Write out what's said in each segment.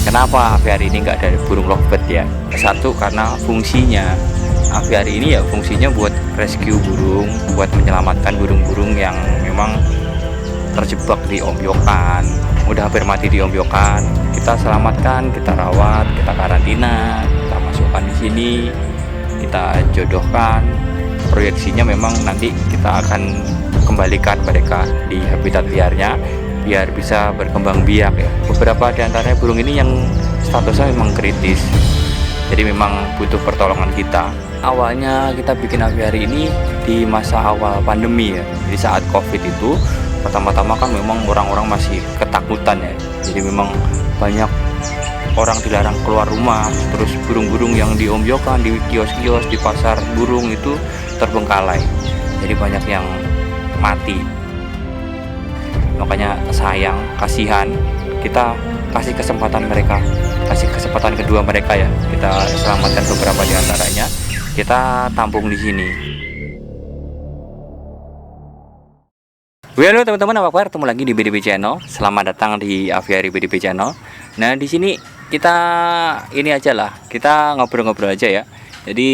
Kenapa aviari ini nggak ada burung lovebird ya? Satu, karena fungsinya aviari ini ya fungsinya buat rescue burung, buat menyelamatkan burung-burung yang memang terjebak di ombyokan, udah hampir mati di ombyokan. Kita selamatkan, kita rawat, kita karantina, kita masukkan di sini, kita jodohkan. Proyeksinya memang nanti kita akan kembalikan mereka di habitat liarnya biar bisa berkembang biak ya. Beberapa di antaranya burung ini yang statusnya memang kritis, jadi memang butuh pertolongan kita. Awalnya kita bikin aviari ini di masa awal pandemi ya. Jadi saat COVID itu pertama-tama kan memang orang-orang masih ketakutan ya. Jadi memang banyak orang dilarang keluar rumah, terus burung-burung yang diombyokan di kios-kios, di pasar burung itu terbengkalai. Jadi banyak yang mati. Makanya sayang, kasihan, kita kasih kesempatan mereka, kasih kesempatan kedua mereka ya. Kita selamatkan beberapa di antaranya, kita tampung di sini. Halo teman-teman, apa kabar? Ketemu lagi di BDB Channel. Selamat datang di Aviari BDB Channel. Nah, di sini kita ini aja lah, kita ngobrol-ngobrol aja ya. Jadi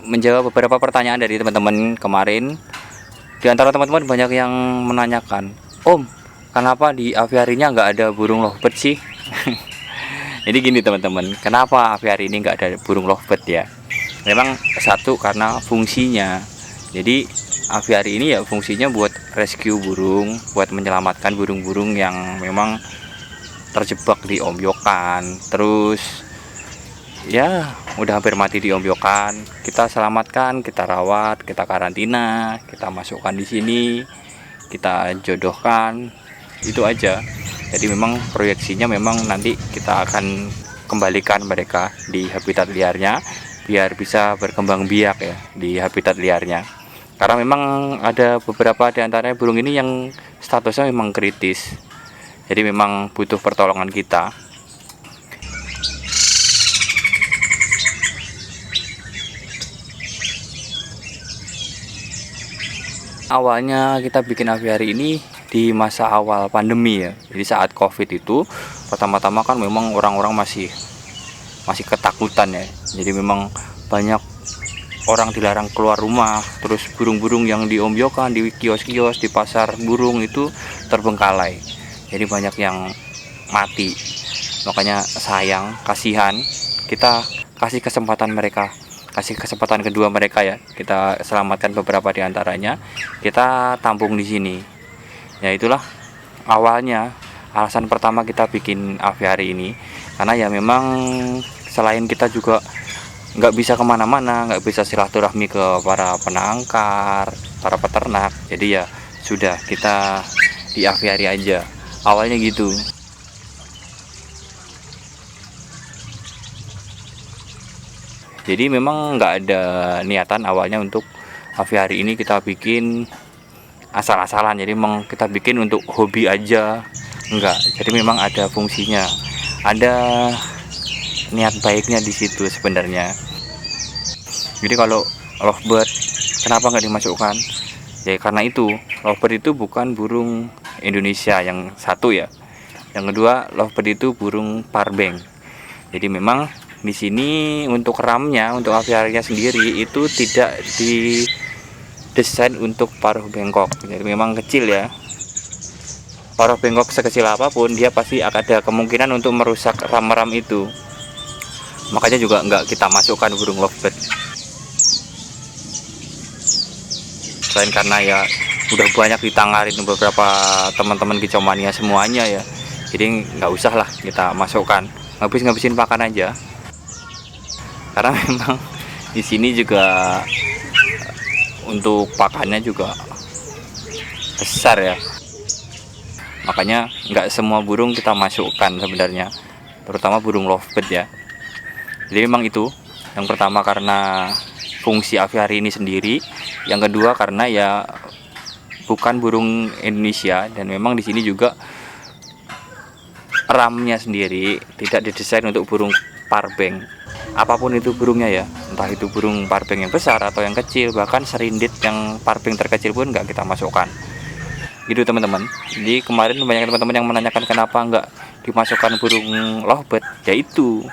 menjawab beberapa pertanyaan dari teman-teman kemarin. Di antara teman-teman banyak yang menanyakan, Om, kenapa di aviarinya nggak ada burung lovebird sih? Jadi gini teman-teman, kenapa aviari ini nggak ada burung lovebird ya? Memang satu, karena fungsinya. Jadi aviari ini ya fungsinya buat rescue burung, buat menyelamatkan burung-burung yang memang terjebak di ombyokan. Terus ya udah hampir mati di ombyokan. Kita selamatkan, kita rawat, kita karantina, kita masukkan di sini, kita jodohkan, itu aja. Jadi memang proyeksinya memang nanti kita akan kembalikan mereka di habitat liarnya biar bisa berkembang biak ya di habitat liarnya. Karena memang ada beberapa di antaranya burung ini yang statusnya memang kritis. Jadi memang butuh pertolongan kita. Awalnya kita bikin aviari ini di masa awal pandemi ya. Jadi saat COVID itu pertama-tama kan memang orang-orang masih ketakutan ya. Jadi memang banyak orang dilarang keluar rumah, terus burung-burung yang diombyokan di kios-kios, di pasar burung itu terbengkalai. Jadi banyak yang mati. Makanya sayang, kasihan, kita kasih kesempatan mereka, kasih kesempatan kedua mereka ya. Kita selamatkan beberapa di antaranya, kita tampung di sini. Ya itulah awalnya, alasan pertama kita bikin aviari ini. Karena ya memang selain kita juga nggak bisa kemana-mana, nggak bisa silaturahmi ke para penangkar, para peternak. Jadi ya sudah, kita di aviari aja. Awalnya gitu. Jadi memang nggak ada niatan awalnya untuk aviari ini kita bikin asal-asalan. Jadi memang kita bikin untuk hobi aja, enggak. Jadi memang ada fungsinya, ada niat baiknya di situ sebenarnya. Jadi kalau lovebird kenapa nggak dimasukkan? Ya karena itu, lovebird itu bukan burung Indonesia yang satu ya. Yang kedua, lovebird itu burung parbeng. Jadi memang di sini untuk ramnya, untuk aviarinya sendiri itu tidak didesain untuk paruh bengkok. Jadi memang kecil ya. Paruh bengkok sekecil apapun dia pasti akan ada kemungkinan untuk merusak ram-ram itu. Makanya juga nggak kita masukkan burung lovebird. Selain karena ya udah banyak ditangarin beberapa teman-teman kicomania semuanya ya. Jadi nggak usah lah kita masukkan. Ngabisin pakan aja. Karena memang di sini juga untuk pakannya juga besar ya. Makanya nggak semua burung kita masukkan sebenarnya, terutama burung lovebird ya. Jadi memang itu yang pertama, karena fungsi aviari ini sendiri. Yang kedua karena ya bukan burung Indonesia, dan memang di sini juga ramnya sendiri tidak didesain untuk burung parbeng. Apapun itu burungnya ya, entah itu burung parbeng yang besar atau yang kecil, bahkan serindit yang parbeng terkecil pun nggak kita masukkan. Gitu teman-teman. Jadi kemarin banyak teman-teman yang menanyakan kenapa nggak dimasukkan burung lovebird, yaitu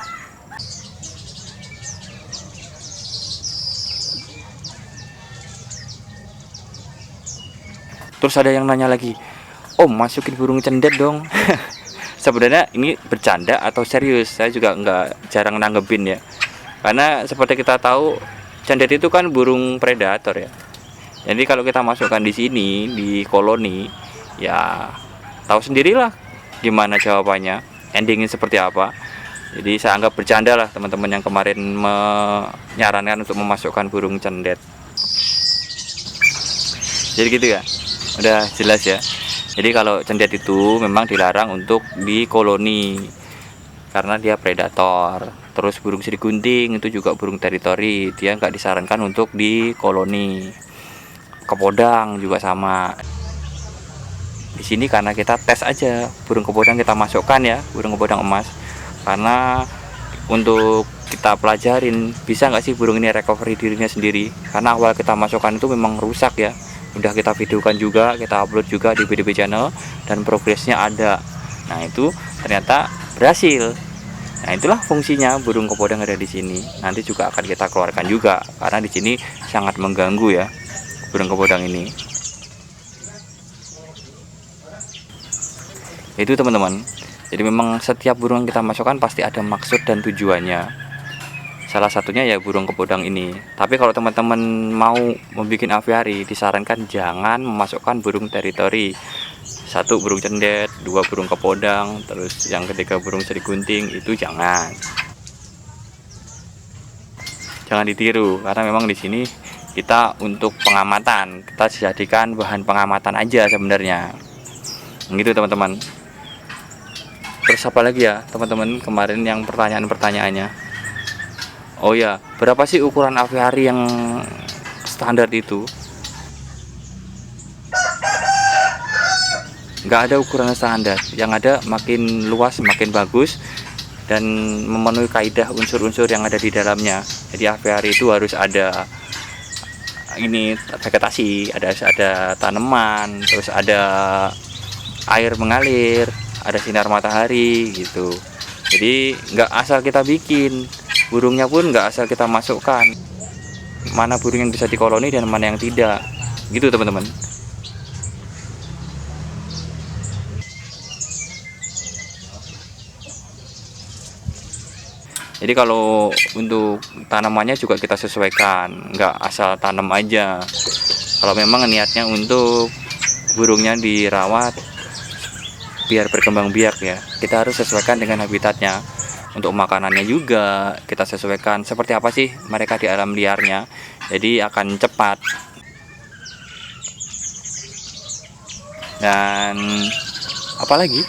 terus ada yang nanya lagi, Om masukin burung cendet dong. Sebenarnya ini bercanda atau serius, saya juga jarang nanggepin ya, karena seperti kita tahu cendet itu kan burung predator ya. Jadi kalau kita masukkan di sini di koloni, ya tahu sendirilah gimana jawabannya, endingnya seperti apa. Jadi saya anggap bercanda lah teman-teman yang kemarin menyarankan untuk memasukkan burung cendet. Jadi gitu ya, udah jelas ya. Jadi kalau cendet itu memang dilarang untuk di koloni karena dia predator. Terus burung sirigunting itu juga burung teritori, dia nggak disarankan untuk di koloni. Kepodang juga sama. Di sini karena kita tes aja burung kepodang, kita masukkan ya burung kepodang emas, karena untuk kita pelajarin bisa nggak sih burung ini recovery dirinya sendiri, karena awal kita masukkan itu memang rusak ya. Udah kita videokan juga, kita upload juga di BDB channel dan progresnya ada. Nah itu ternyata berhasil. Nah itulah fungsinya burung kepodang ada di sini. Nanti juga akan kita keluarkan juga karena di sini sangat mengganggu ya burung kepodang ini. Itu teman-teman. Jadi memang setiap burung yang kita masukkan pasti ada maksud dan tujuannya. Salah satunya ya burung kepodang ini. Tapi kalau teman-teman mau membuat aviari, disarankan jangan memasukkan burung teritori. 1 burung cendet, 2 burung kepodang, terus yang ketiga burung sirigunting, itu jangan. Jangan ditiru karena memang di sini kita untuk pengamatan, kita jadikan bahan pengamatan aja sebenarnya. Gitu teman-teman. Terus apa lagi ya teman-teman kemarin yang pertanyaannya? Oh ya, berapa sih ukuran aviari yang standar itu? Nggak ada ukuran standar, yang ada makin luas makin bagus dan memenuhi kaidah unsur-unsur yang ada di dalamnya. Jadi aviari itu harus ada ini vegetasi, ada tanaman, terus ada air mengalir, ada sinar matahari gitu. Jadi nggak asal kita bikin, burungnya pun nggak asal kita masukkan. Mana burung yang bisa dikoloni dan mana yang tidak, gitu teman-teman. Jadi kalau untuk tanamannya juga kita sesuaikan, nggak asal tanam aja. Kalau memang niatnya untuk burungnya dirawat biar berkembang biak ya, kita harus sesuaikan dengan habitatnya. Untuk makanannya juga kita sesuaikan seperti apa sih mereka di alam liarnya, jadi akan cepat. Dan apalagi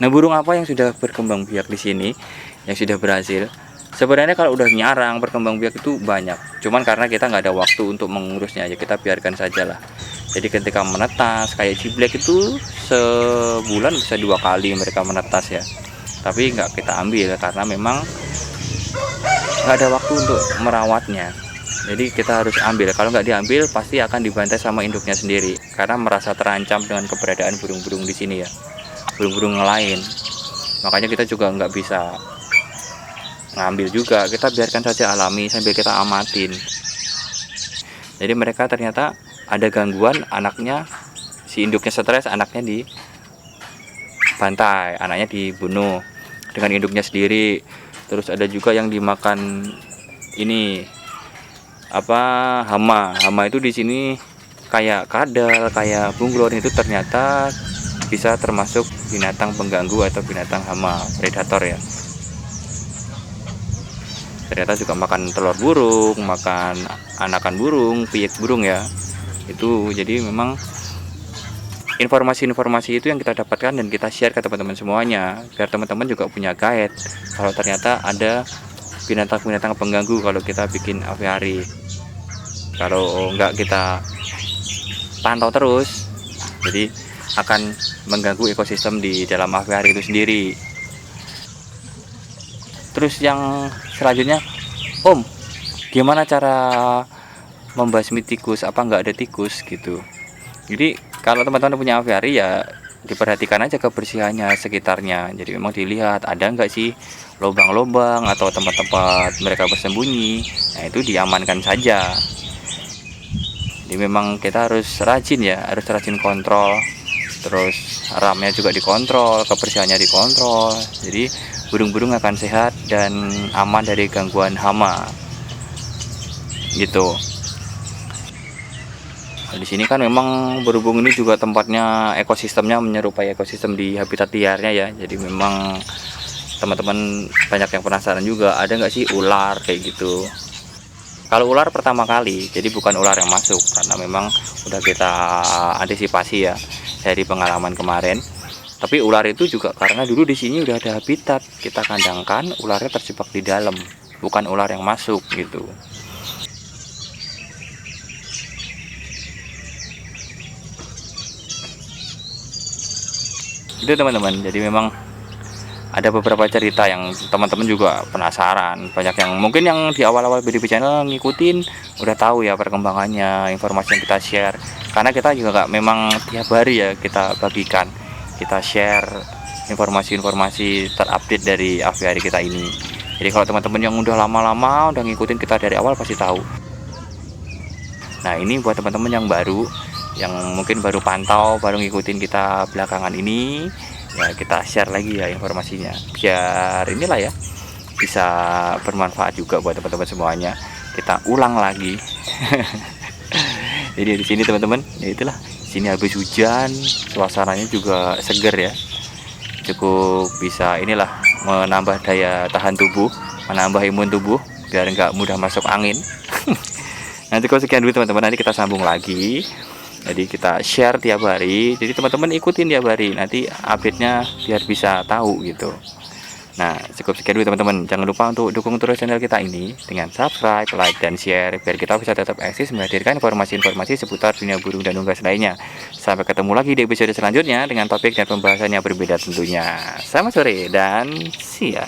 nah burung apa yang sudah berkembang biak di sini, yang sudah berhasil? Sebenarnya kalau udah nyarang berkembang biak itu banyak, cuman karena kita nggak ada waktu untuk mengurusnya aja, kita biarkan saja lah. Jadi ketika menetas kayak ciblek itu sebulan bisa 2 kali mereka menetas ya, tapi nggak kita ambil karena memang nggak ada waktu untuk merawatnya. Jadi kita harus ambil, kalau nggak diambil pasti akan dibantai sama induknya sendiri karena merasa terancam dengan keberadaan burung-burung di sini ya, burung-burung lain. Makanya kita juga nggak bisa ngambil juga, kita biarkan saja alami sambil kita amatin. Jadi mereka ternyata ada gangguan, anaknya, si induknya stres, anaknya dibantai, anaknya dibunuh dengan induknya sendiri. Terus ada juga yang dimakan ini hama itu di sini kayak kadal, kayak bunglon, itu ternyata bisa termasuk binatang pengganggu atau binatang hama predator ya. Ternyata juga makan telur burung, makan anakan burung, piyek burung ya. Itu jadi memang informasi-informasi itu yang kita dapatkan dan kita share ke teman-teman semuanya, biar teman-teman juga punya guide kalau ternyata ada binatang-binatang pengganggu kalau kita bikin aviari. Kalau enggak kita pantau terus, jadi akan mengganggu ekosistem di dalam aviari itu sendiri. Terus yang selanjutnya, Om, gimana cara membasmi tikus? Apa nggak ada tikus gitu? Jadi kalau teman-teman punya aviari ya diperhatikan aja kebersihannya sekitarnya. Jadi memang dilihat ada nggak sih lubang-lubang atau tempat-tempat mereka bersembunyi. Nah itu diamankan saja. Jadi memang kita harus rajin ya, harus rajin kontrol. Terus ramnya juga dikontrol, kebersihannya dikontrol. Jadi burung-burung akan sehat dan aman dari gangguan hama. Gitu. Nah, di sini kan memang berhubung ini juga tempatnya ekosistemnya menyerupai ekosistem di habitat liarnya ya. Jadi memang teman-teman banyak yang penasaran juga, ada nggak sih ular kayak gitu. Kalau ular pertama kali, jadi bukan ular yang masuk karena memang udah kita antisipasi ya dari pengalaman kemarin. Tapi ular itu juga karena dulu di sini udah ada habitat, kita kandangkan ularnya terjebak di dalam, bukan ular yang masuk gitu. Itu teman-teman, jadi memang ada beberapa cerita yang teman-teman juga penasaran. Banyak yang mungkin yang di awal-awal BDB channel ngikutin udah tahu ya perkembangannya, informasi yang kita share. Karena kita juga nggak memang tiap hari ya kita bagikan, kita share informasi-informasi terupdate dari aviari kita ini. Jadi kalau teman-teman yang udah lama-lama udah ngikutin kita dari awal pasti tahu. Nah ini buat teman-teman yang baru, yang mungkin baru pantau, baru ngikutin kita belakangan ini, ya kita share lagi ya informasinya biar inilah ya bisa bermanfaat juga buat teman-teman semuanya. Kita ulang lagi. Jadi di sini teman-teman, ya itulah, sini habis hujan, suasananya juga seger ya, cukup bisa inilah menambah daya tahan tubuh, menambah imun tubuh biar nggak mudah masuk angin. Nanti kalau sekian dulu teman-teman, nanti kita sambung lagi. Jadi kita share tiap hari, jadi teman-teman ikutin tiap hari, nanti update-nya biar bisa tahu gitu. Nah cukup sekian dulu teman-teman, jangan lupa untuk dukung terus channel kita ini dengan subscribe, like, dan share biar kita bisa tetap eksis menghadirkan informasi-informasi seputar dunia burung dan unggas lainnya. Sampai ketemu lagi di episode selanjutnya dengan topik dan pembahasan yang berbeda tentunya. Selamat sore dan see ya.